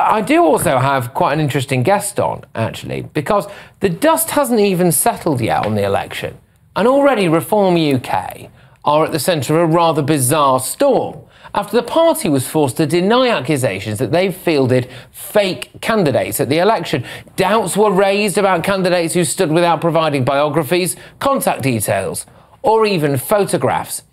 I do also have quite an interesting guest on, actually, because the dust hasn't even settled yet on the election. And already Reform UK are at the centre of a rather bizarre storm after the party was forced to deny accusations that they fielded fake candidates at the election. Doubts were raised about candidates who stood without providing biographies, contact details, or even photographs.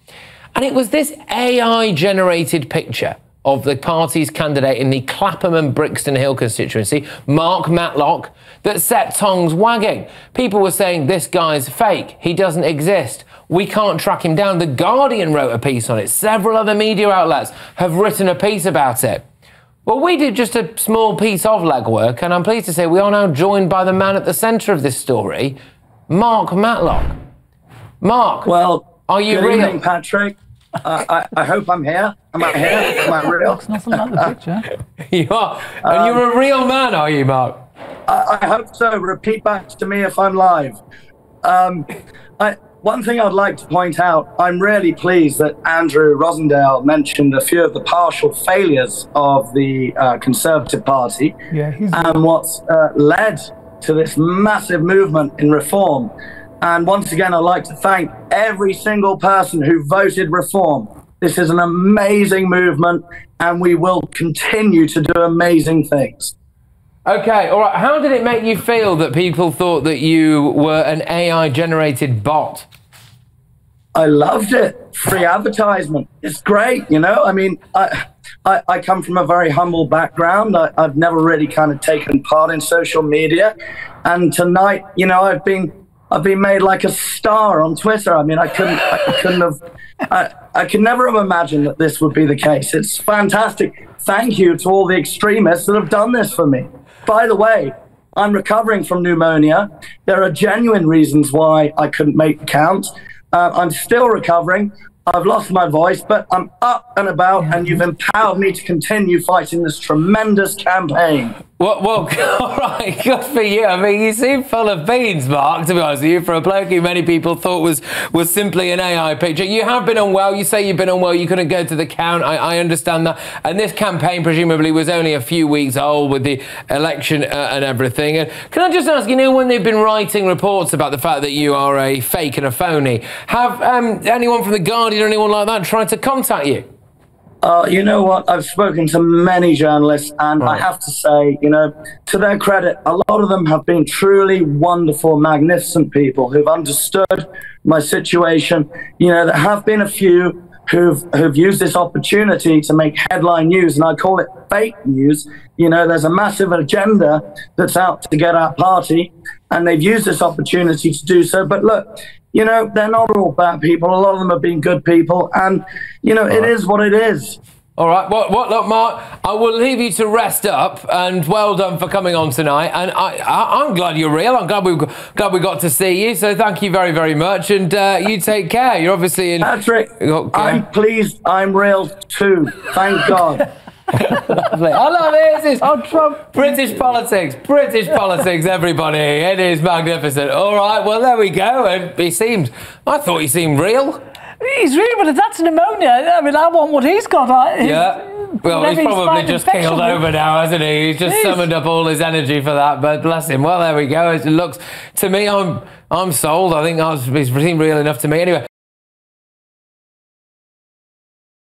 And it was this AI-generated picture of the party's candidate in the Clapham and Brixton Hill constituency, Mark Matlock, that set tongues wagging. People were saying, this guy's fake, he doesn't exist, we can't track him down. The Guardian wrote a piece on it. Several other media outlets have written a piece about it. Well, we did just a small piece of legwork, and I'm pleased to say we are now joined by the man at the centre of this story, Mark Matlock. Mark, well, are you good real? Evening, Patrick. I hope I'm here. Am I here? Am I real? Looks nothing like the picture. You are. And you're a real man, are you, Mark? I hope so. Repeat back to me if I'm live. One thing I'd like to point out, I'm really pleased that Andrew Rosendale mentioned a few of the partial failures of the Conservative Party and what's led to this massive movement in reform. And once again, I'd like to thank every single person who voted reform. This is an amazing movement, and we will continue to do amazing things. Okay, all right. How did it make you feel that people thought that you were an AI-generated bot? I loved it. Free advertisement. It's great, you know? I mean, I come from a very humble background. I've never really kind of taken part in social media. And tonight, you know, I've been made like a star on Twitter. I mean, I could never have imagined that this would be the case. It's fantastic. Thank you to all the extremists that have done this for me. By the way, I'm recovering from pneumonia. There are genuine reasons why I couldn't make the count. I'm still recovering. I've lost my voice, but I'm up and about, and you've empowered me to continue fighting this tremendous campaign. Well, all right, good for you. I mean, you seem full of beans, Mark, to be honest with you, for a bloke who many people thought was simply an AI picture. You have been unwell. You say you've been unwell. You couldn't go to the count. I understand that. And this campaign, presumably, was only a few weeks old with the election and everything. And can I just ask, you know, when they've been writing reports about the fact that you are a fake and a phony, have anyone from The Guardian or anyone like that tried to contact you? You know what? I've spoken to many journalists, and I have to say, you know, to their credit, a lot of them have been truly wonderful, magnificent people who've understood my situation. You know, there have been a few who've used this opportunity to make headline news, and I call it fake news. You know, there's a massive agenda that's out to get our party, and they've used this opportunity to do so. But look, you know, they're not all bad people. A lot of them have been good people, and, you know, it is what it is. All right. Well, look, Mark, I will leave you to rest up, and well done for coming on tonight. And I'm glad you're real. I'm glad we got to see you. So thank you very, very much. And you take care. You're obviously in... Patrick, I'm pleased I'm real too. Thank God. Lovely. I love it. This is Trump. British politics, everybody. It is magnificent. All right, well, there we go. And I thought he seemed real. He's real, but that's pneumonia. I mean, I want what he's got. Yeah. Well, he's probably just keeled over now, hasn't he? He's just summoned up all his energy for that, but bless him. Well, there we go. It looks, to me, I'm sold. I think he seemed real enough to me. Anyway.